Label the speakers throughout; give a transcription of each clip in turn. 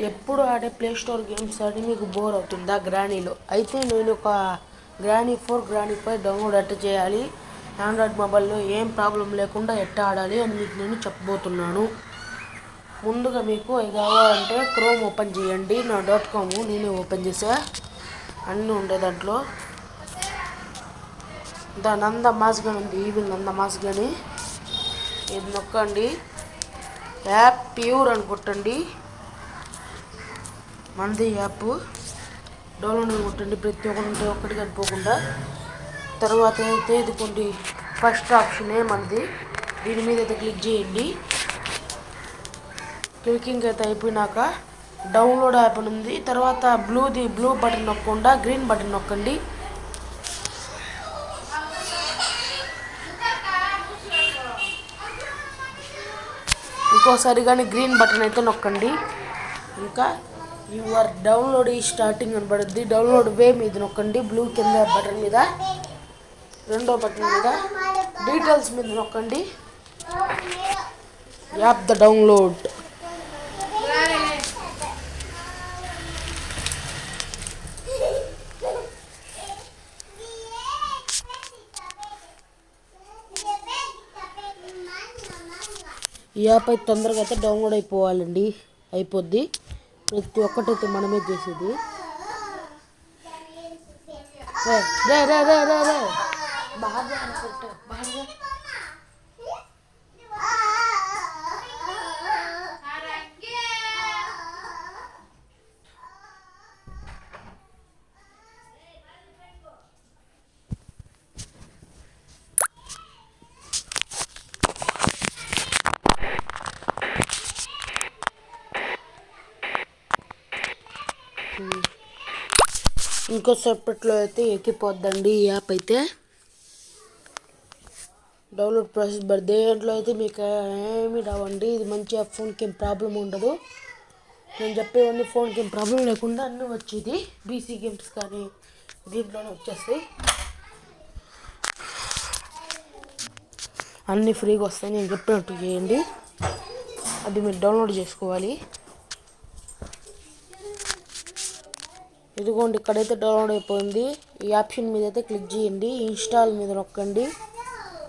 Speaker 1: ఎప్పుడు ఆడే play store games ఆడి మీకు బోర్ అవుతుందా గ్రానీలో? అయితే నేను ఒక గ్రానీ 4 గ్రానీ 5 డౌన్లోడ్ ఎట్ట చేయాలి, ఆండ్రాయిడ్ మొబైల్లో ఏం ప్రాబ్లం లేకుండా ఎట్ట ఆడాలి అని మీకు నేను చెప్పబోతున్నాను. ముందుగా మీకు అది కావాలంటే క్రోమ్ ఓపెన్ చేయండి. నా .com నేనే ఓపెన్ చేసా, అన్నీ ఉండే దాంట్లో. నంద మాస్గాని ఉంది, ఈవిల్ నంద మాస్గాని, ఇది నొక్కండి. యాప్ ప్యూర్ అని కొట్టండి, మనది యాప్ డౌన్లోడ్ కొట్టండి. ప్రతి ఒక్కటి కనిపోకుండా. తర్వాత అయితే ఇదిగోండి ఫస్ట్ ఆప్షనే మనది, దీని మీద అయితే క్లిక్ చేయండి. క్లికింగ్ అయితే అయిపోయినాక డౌన్లోడ్ యాప్ అని ఉంది. తర్వాత బ్లూ బటన్ నొక్కకుండా గ్రీన్ బటన్ నొక్కండి. ఇంకోసారి కానీ గ్రీన్ బటన్ అయితే నొక్కండి. ఇంకా యువర్ డౌన్లోడ్ ఈ స్టార్టింగ్ అని పడుద్ది. డౌన్లోడ్ వే మీద నొక్కండి. బ్లూ కింద బటన్ మీద, రెండో బటన్ మీద డీటెయిల్స్ మీద నొక్కండి. App the download. ఈ యాప్ అయితే తొందరగా అయితే డౌన్లోడ్ అయిపోద్ది. ప్రతి ఒక్కటైతే మనమే చేసేది. బాగా ఇంకో సెపరేట్లో అయితే ఎక్కిపోద్దండి ఈ యాప్ అయితే. డౌన్లోడ్ ప్రాసెస్ దేంట్లో అయితే మీకు ఏమీ రావండి. ఇది మంచి యాప్, ఫోన్కి ఏం ప్రాబ్లం ఉండదు. నేను చెప్పేవన్నీ ఫోన్కి ఏం ప్రాబ్లం లేకుండా అన్నీ వచ్చేది. బీసీ గేమ్స్ కానీ దీంట్లోనే వచ్చేస్తాయి. అన్నీ ఫ్రీగా వస్తాయి. నేను చెప్పినట్టు చేయండి. అది మీరు డౌన్లోడ్ చేసుకోవాలి. ఇదిగోండి ఇక్కడైతే డౌన్లోడ్ అయిపోయింది. ఈ ఆప్షన్ మీద అయితే క్లిక్ చేయండి. ఇన్స్టాల్ మీద నొక్కండి,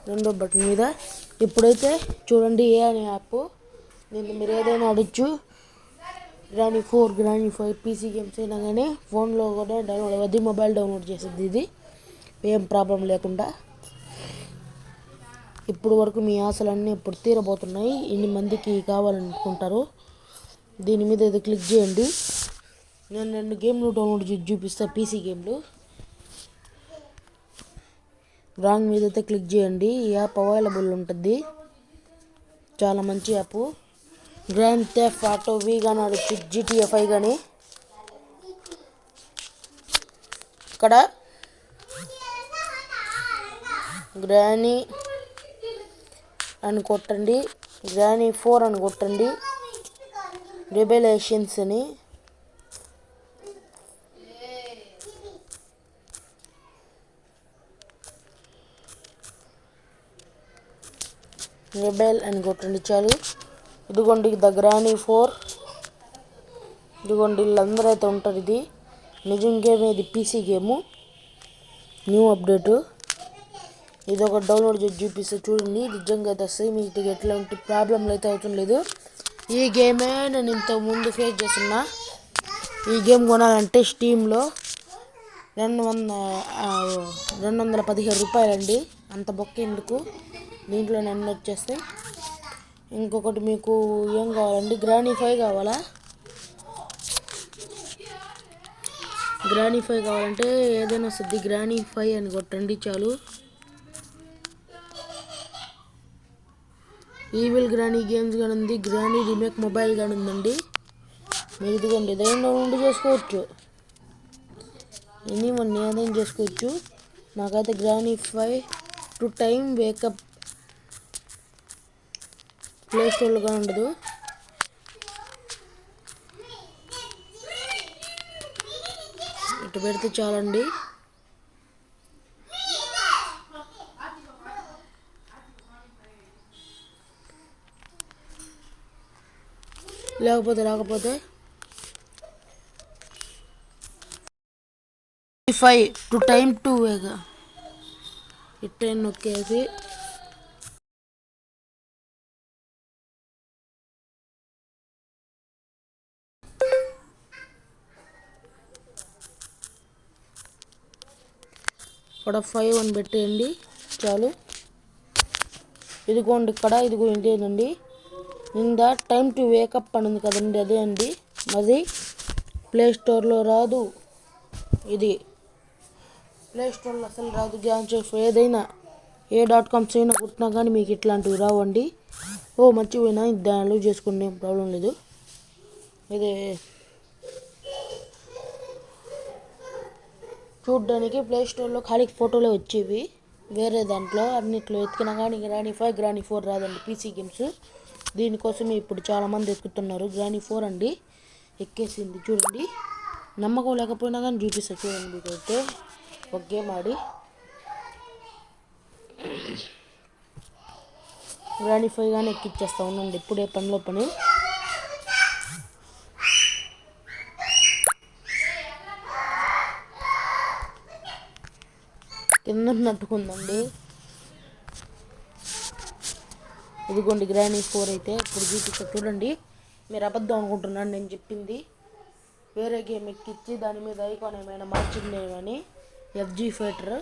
Speaker 1: రెండో బటన్ మీద. ఇప్పుడైతే చూడండి ఏ అనే యాప్, దీన్ని మీరు ఏదైనా ఆడచ్చు. గ్రానీ 4 గ్రానీ 5 పీసీ గేమ్స్ అయినా కానీ ఫోన్లో కూడా డౌన్లోడ్ అవ్వద్ది. మొబైల్ డౌన్లోడ్ చేసేది ఇది, ఏం ప్రాబ్లం లేకుండా. ఇప్పుడు వరకు మీ ఆశలన్నీ ఇప్పుడు తీరబోతున్నాయి. ఇన్ని మందికి కావాలనుకుంటారు. దీని మీద అయితే క్లిక్ చేయండి. నేను 2 గేమ్లు డౌన్లోడ్ చేసి చూపిస్తా, పీసీ గేమ్లు. రాంగ్ మీద అయితే క్లిక్ చేయండి. ఈ యాప్ అవైలబుల్ ఉంటుంది. చాలా మంచి యాప్. గ్రాండ్ థెఫ్ట్ ఆటో వి కానీ ఆడచ్చు, GTA 5 కానీ. ఇక్కడ గ్రానీ అని కొట్టండి, గ్రానీ 4 అని కొట్టండి, రెబెలేషన్స్ అని. రెబెల్ అని కొట్టండి చాలు. ఇదిగోండి ద గ్రానీ 4. ఇదిగోండి వీళ్ళందరూ అయితే ఉంటారు. ఇది నిజం గేమ్, ఇది పీసీ గేము, న్యూ అప్డేటు. ఇది ఒక డౌన్లోడ్ చేసి చూపిస్తే చూడండి. నిజంగా అయితే వస్తాయి. మీకు ఎట్లాంటి ప్రాబ్లంలు అయితే అవుతుంది లేదు. ఈ గేమే నేను ఇంతకుముందు ఫేస్ చేస్తున్నా. ఈ గేమ్ కొనాలంటే స్టీమ్లో 217 రూపాయలండి. అంత బొక్క ఎందుకు, దీంట్లో అన్నీ వచ్చేస్తాయి. ఇంకొకటి మీకు ఏం కావాలండి, గ్రానీ 5 కావాలా? గ్రానీ 5 కావాలంటే ఏదైనా వస్తుంది. గ్రానీ 5 అని కొట్టండి చాలు. ఈవిల్ గ్రానీ గేమ్స్ కానీ ఉంది, గ్రానీ రీమేక్ మొబైల్ కానీ ఉందండి. మీరు ఇదిగోండి ఏదైనా ఉండి చేసుకోవచ్చు, ఎనీవన్ ఏదైనా చేసుకోవచ్చు. నాకైతే గ్రానీ 5 టు టైమ్ వేకప్ ప్లే స్టోర్లుగా ఉండదు. ఇటు పెడితే చాలండి. లేకపోతే 25 టు టైమ్ టు వేగా ఇట్టే నొక్కేసి ఇక్కడ 5 అని పెట్టేయండి చాలు. ఇదిగోండి ఇక్కడ ఇదిగో ఇదేనండి ఇంద టైమ్ టు వేకప్ అని ఉంది కదండి, అదే అండి అది. ప్లే స్టోర్లో రాదు, ఇది ప్లే స్టోర్లో అసలు రాదు. గ్యాన్సేఫ్ ఏదైనా .coms అయినా కుట్టినా కానీ మీకు ఇట్లాంటివి రావండి. మర్చిపోయినా డౌన్లోడ్ చేసుకునే ప్రాబ్లం లేదు. ఇది చూడ్డానికి ప్లే స్టోర్లో ఖాళీ ఫోటోలే వచ్చేవి, వేరే దాంట్లో అన్నిట్లో ఎత్తుకినా కానీ గ్రానీ 5 గ్రానీ 4 రాదండి పీసీ గేమ్స్. దీనికోసమే ఇప్పుడు చాలామంది ఎక్కుతున్నారు. గ్రానీ 4 అండి ఎక్కేసింది చూడండి. నమ్మకం లేకపోయినా కానీ చూపిస్తా చూడండి. మీకైతే ఒక గేమ్ ఆడి గ్రానీ 5 కానీ ఎక్కిచ్చేస్తా ఉండండి, ఇప్పుడే పనిలో పని. కింద నట్టుకుందండి. ఇదిగోండి గ్రానీ 4 అయితే ఇప్పుడు చూపిస్తా చూడండి. మీరు అబద్ధం అనుకుంటున్నాను నేను చెప్పింది. వేరే గేమ్ ఎక్కిచ్చి దాని మీద ఐకాన్ ఏమైనా మార్చిందేమని. FG ఫైటర్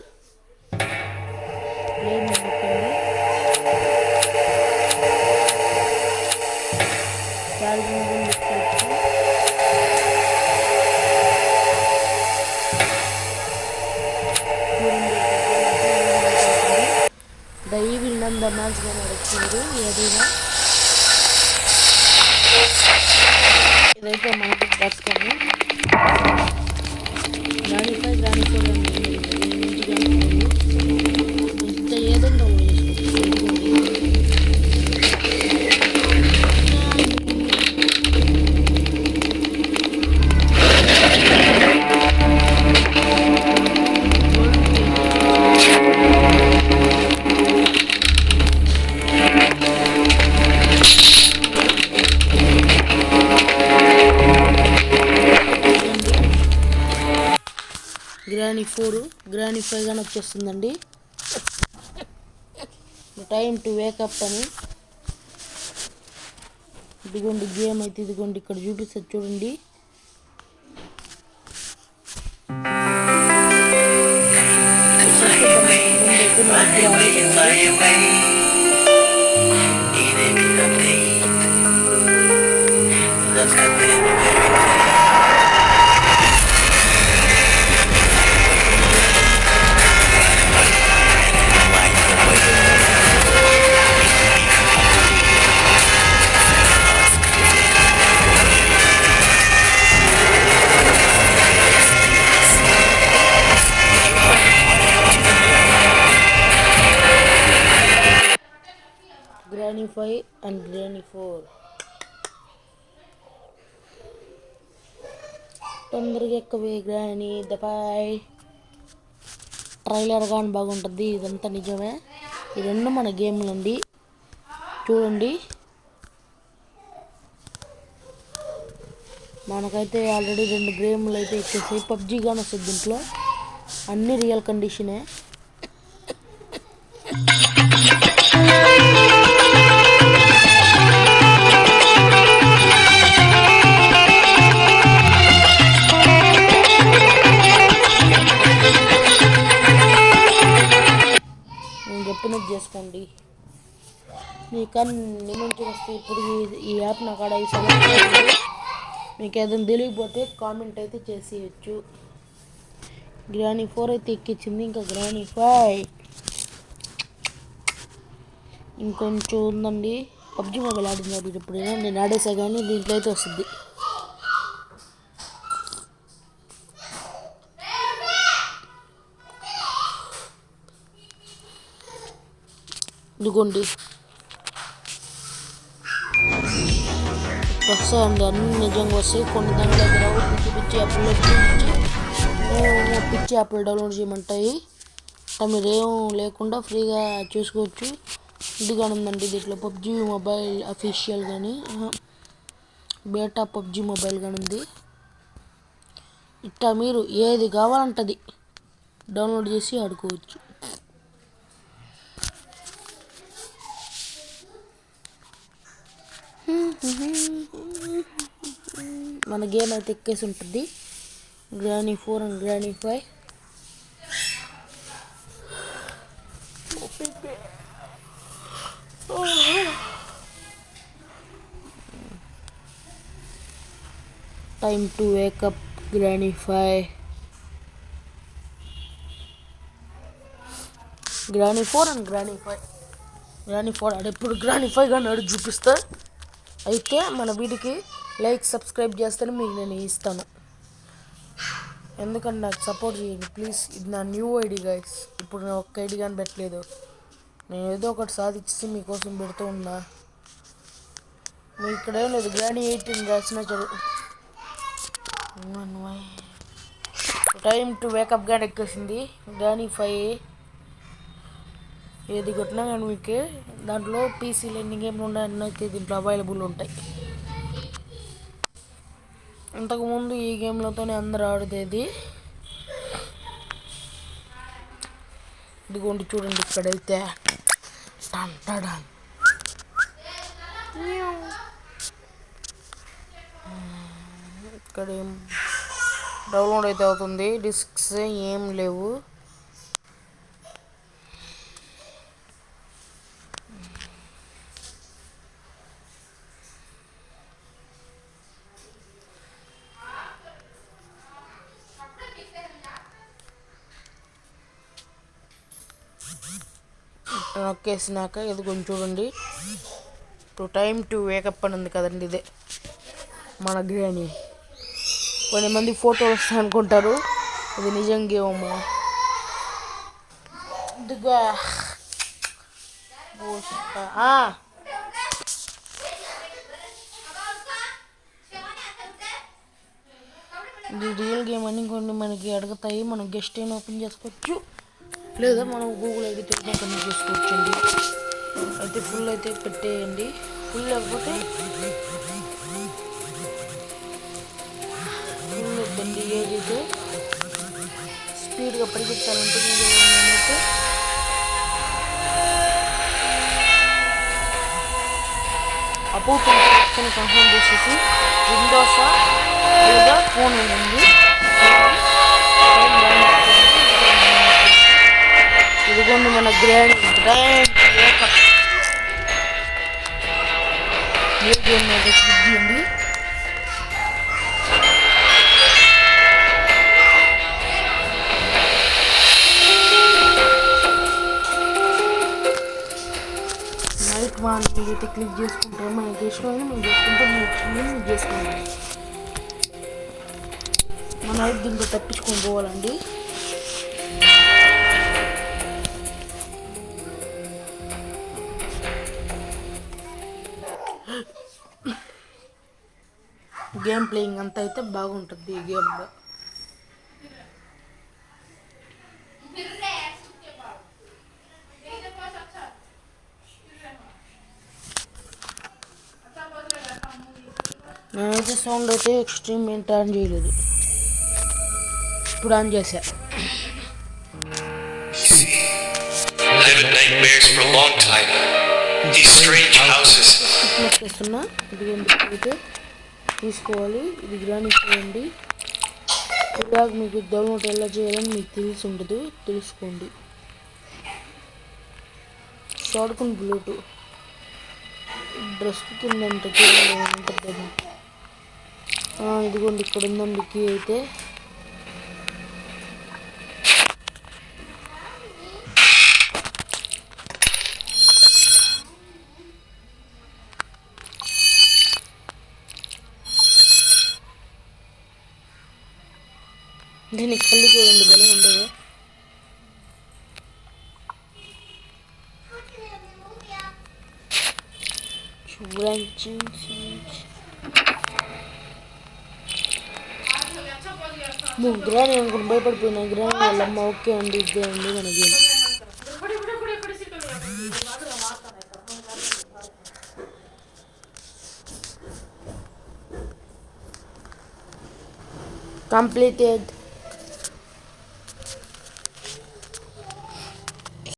Speaker 1: దైవీ నంద మ్యాచ్గా నడుస్తుంది. ఏదైనా ఇదైతే మనకి దర్శకము గ్రానీ 5 గ్రానీ 4 ఇంత ఏదైనా గ్రానీ 4 గ్రానీ 5 గానీ వచ్చేస్తుందండి. టైమ్ టు వేకప్ అని. ఇదిగోండి గేమ్ అయితే ఇదిగోండి ఇక్కడ చూపిస్తుంది చూడండి. గ్రానీ 5 అండ్ గ్రానీ 4 తొందరగా ఎక్కువే గ్రానీ దపాయ్. ట్రైలర్ కానీ బాగుంటుంది, ఇదంతా నిజమే. ఈ రెండు మన గేమ్లు అండి చూడండి. మనకైతే ఆల్రెడీ 2 గేమ్లు అయితే ఎక్కేసాయి. పబ్జీ కానీ వస్తుంది దీంట్లో, అన్నీ రియల్ కండిషనే. చెప్పినట్టు చేసుకోండి, మీకు అన్ని మంచిగా వస్తాయి. ఇప్పుడు ఈ యాప్ నాకు ఆడ మీకు ఏదైనా తెలియకపోతే కామెంట్ అయితే చేసేయచ్చు. గ్రానీ 4 అయితే ఎక్కించింది, ఇంకా గ్రానీ 5 ఇంకొంచెం ఉందండి. పబ్జీ మొబైల్ ఆడినారు ఇప్పుడు, నేను ఆడేసా కానీ దీంట్లో అయితే వస్తుంది. ఇదిగోండి వస్తాయండి, అన్నీ నిజంగా వస్తాయి. కొన్ని దాని దగ్గర పిచ్చి యాప్లు పిచ్చి యాప్లు డౌన్లోడ్ చేయమంటాయి. మీరు ఏం లేకుండా ఫ్రీగా చూసుకోవచ్చు. ఇది కానీ ఉందండి దీంట్లో పబ్జీ మొబైల్ అఫీషియల్ కానీ బేటా పబ్జీ మొబైల్ కానీ ఉంది. ఇట్లా మీరు ఏది కావాలంటది డౌన్లోడ్ చేసి ఆడుకోవచ్చు. మన గేమ్ అయితే ఎక్కేసి ఉంటుంది. Granny 4 and granny 5. Time to wake up, Granny 5. Granny 4 and Granny 5. Granny 4 ఆడెప్పుడు Granny 5 గా నడు చూపిస్తా. అయితే మన వీడియోకి లైక్ సబ్స్క్రైబ్ చేస్తేనే మీకు నేను ఇస్తాను. ఎందుకంటే నాకు సపోర్ట్ చేయండి ప్లీజ్. ఇది నా న్యూ ఐడి గైస్. ఇప్పుడు నేను ఒక్క ఐడి కానీ పెట్టలేదు. నేను ఏదో ఒకటి సాధించి మీకోసం పెడుతూ ఉన్నా. మీ ఇక్కడ ఏం లేదు. Granny 18 రాసిన చదువు. టైం టు వేకప్ గా ఎక్కేసింది. Granny 5 ఏది కొట్టినా కానీ మీకు దాంట్లో పీసీలు ఎన్ని గేమ్లు ఉన్నాయి అన్నీ అయితే దీంట్లో అవైలబుల్ ఉంటాయి. ఇంతకుముందు ఈ గేమ్లతోనే అందరూ ఆడేది. ఇదిగోండి చూడండి ఇక్కడైతే ఇక్కడ ఏం డౌన్లోడ్ అయితే అవుతుంది. డిస్క్స్ ఏం లేవు. నొక్కేసినాక ఇది కొంచెం చూడండి. టైం టు వేకప్ అని ఉంది కదండి. ఇదే మన గ్రానీ. కొంతమంది ఫోటోలు వస్తాయి అనుకుంటారు. ఇది నిజంగా ఏమో. ఇదిగా ఇది రియల్ గేమ్ అని కొన్ని మనకి అడుగుతాయి. మనం గెస్ట్ అయినా ఓపెన్ చేసుకోవచ్చు, లేదా మనం గూగుల్ ఐడి తెలిసిన పని చేసుకోవచ్చండి. అయితే ఫుల్ అయితే పెట్టేయండి. ఫుల్ లేకపోతే ఫుల్ వద్దండి. ఏదైతే స్పీడ్గా పరిగెత్తాలంటే నేనైతే అబౌట్ ఆప్షన్ కన్ఫర్మ్ చేసేసి విండోసా లేదా ఫోన్ ఉంది. ఇదిగోండి మన గ్రాండ్ ఏ గేమ్ అయితే క్లిక్ చేయండి. నైట్ వన్ అయితే క్లిక్ చేసుకుంటాం. మనం చేసుకోవాలి, మనం చేసుకుంటాం, మనం చేసుకుంటాం. మన నైట్ దీంట్లో తప్పించుకొని పోవాలండి. గేమ్ ప్లేయింగ్ అంతా అయితే బాగుంటుంది ఈ గేమ్లో. నేనైతే సౌండ్ అయితే ఎక్స్ట్రీమ్ ఏంటి ఆన్ చేయలేదు. ఇప్పుడు ఆన్ చేశా. ఇదిగోండి తీసుకోవాలి. ఇది గ్రానీ చేయండి. ఇలాగ మీకు డౌన్లోడ్ ఎలా చేయాలని మీకు తెలిసి ఉండదు, తెలుసుకోండి. షార్ట్కన్ బ్లూటూత్ డ్రెస్ కిందంటే ఉంటుంది. ఇదిగోండి ఇక్కడ ఉందండి కీ. అయితే దీనికి కళ్ళు చూడండి భలే ఉండదు. గ్రానీ అనుకుని భయపడిపోయినా. గ్రానీ వాళ్ళమ్మ ఓకే అండి ఇదే అండి మన గేమ్. Completed.